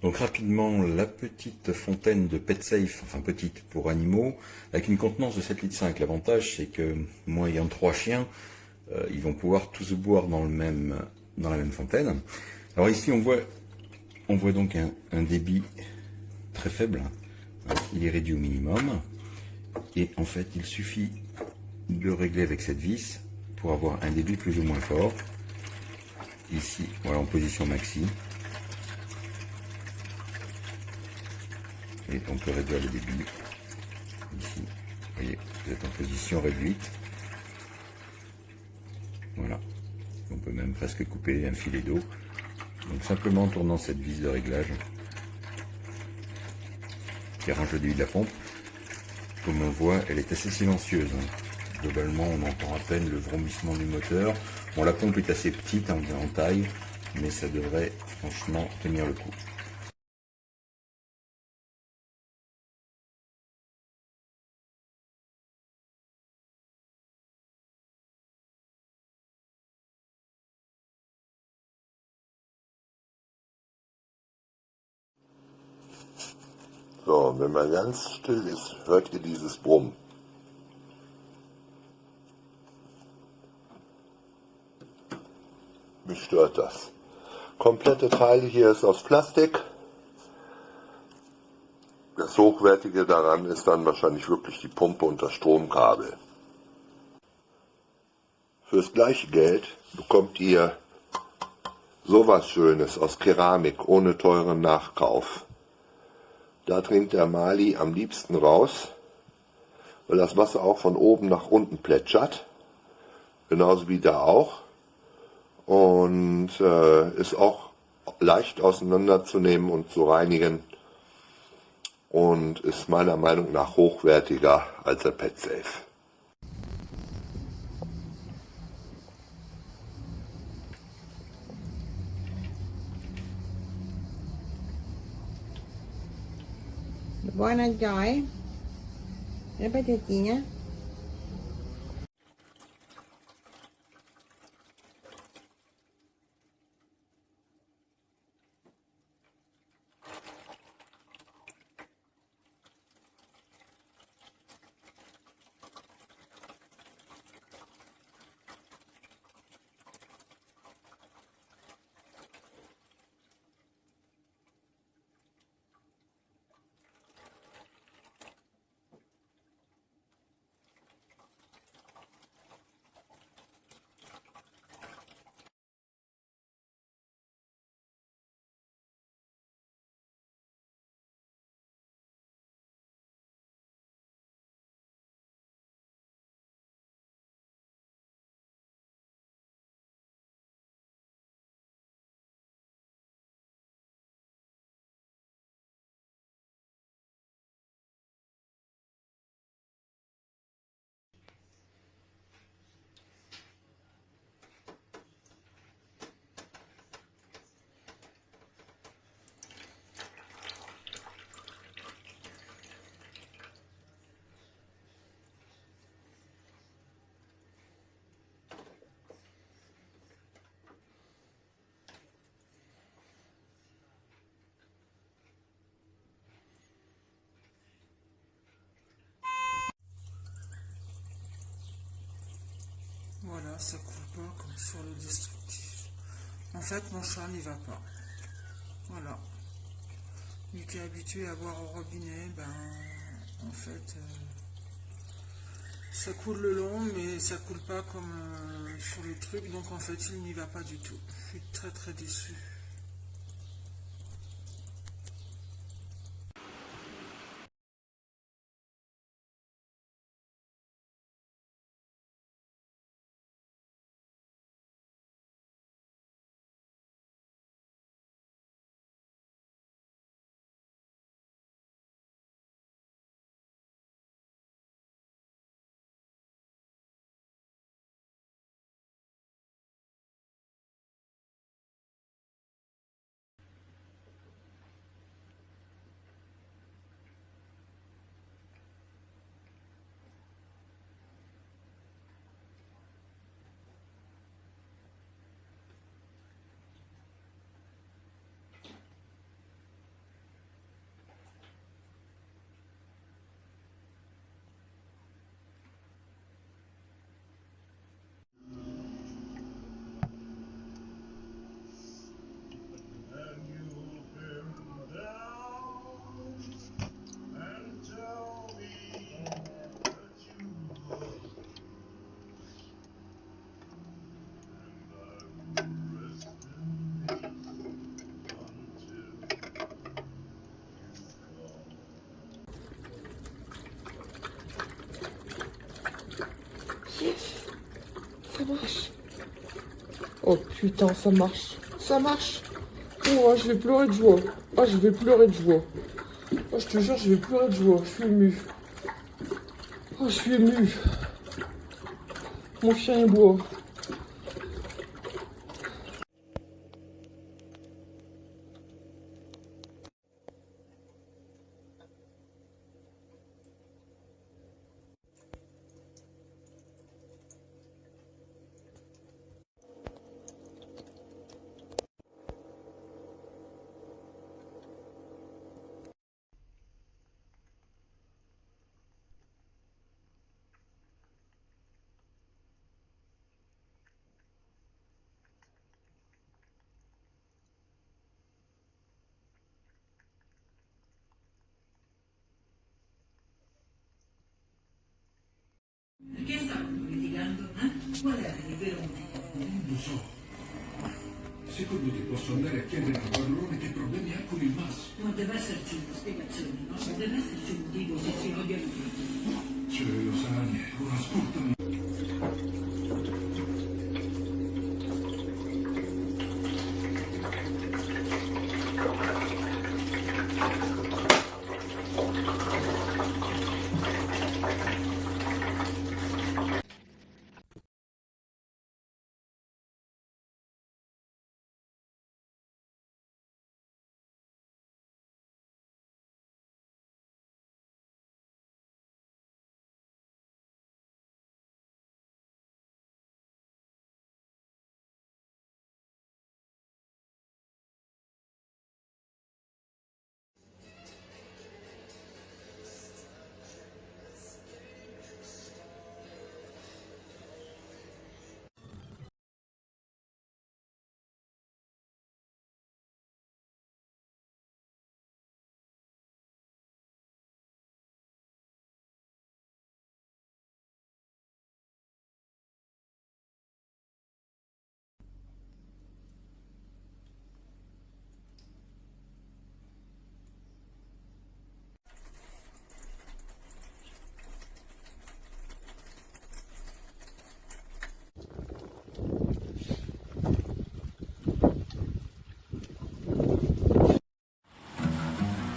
Donc rapidement, la petite fontaine de PetSafe, enfin petite pour animaux, avec une contenance de 7,5 litres. L'avantage, c'est que moi ayant 3 chiens, ils vont pouvoir tous boire dans la même fontaine. Alors ici, on voit donc un débit très faible. Il est réduit au minimum. Et en fait, il suffit de régler avec cette vis pour avoir un débit plus ou moins fort. Ici, voilà, en position maxi. Et on peut réduire le débit. Ici, vous voyez, vous êtes en position réduite. Voilà. On peut même presque couper un filet d'eau. Donc simplement en tournant cette vis de réglage qui arrange le débit de la pompe. Comme on voit, elle est assez silencieuse. Globalement, on entend à peine le vrombissement du moteur. Bon, la pompe est assez petite en taille, mais ça devrait franchement tenir le coup. So, wenn man ganz still ist, hört ihr dieses Brummen. Mich stört das. Komplette Teile hier ist aus Plastik. Das Hochwertige daran ist dann wahrscheinlich wirklich die Pumpe und das Stromkabel. Fürs gleiche Geld bekommt ihr sowas Schönes aus Keramik ohne teuren Nachkauf. Da trinkt der Mali am liebsten raus, weil das Wasser auch von oben nach unten plätschert. Genauso wie da auch. Und ist auch leicht auseinanderzunehmen und zu reinigen. Und ist meiner Meinung nach hochwertiger als der PetSafe. Buona Joy, le patatine. Voilà, ça coule pas comme sur le destructif. En fait, mon chat n'y va pas. Voilà. Lui qui est habitué à boire au robinet, ben, en fait, ça coule le long, mais ça coule pas comme sur le truc. Donc, en fait, il n'y va pas du tout. Je suis très très déçu. Oh putain, ça marche. Ça marche. Oh, je vais pleurer de joie. Oh, je vais pleurer de joie. Oh, je te jure, je vais pleurer de joie. Je suis ému. Oh, je suis ému. Mon chien est beau. Perché stanno litigando? Qual è il vero motivo? Non lo so. Secondo te posso andare a chiedere al padrone che problemi ha con il MAS? Ma deve esserci una spiegazione, no? Deve esserci un motivo se si odiano tutti. Cielo sai, ora ascoltami.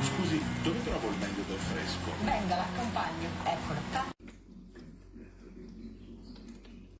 Scusi, dove trovo il meglio del fresco? Venga, l'accompagno.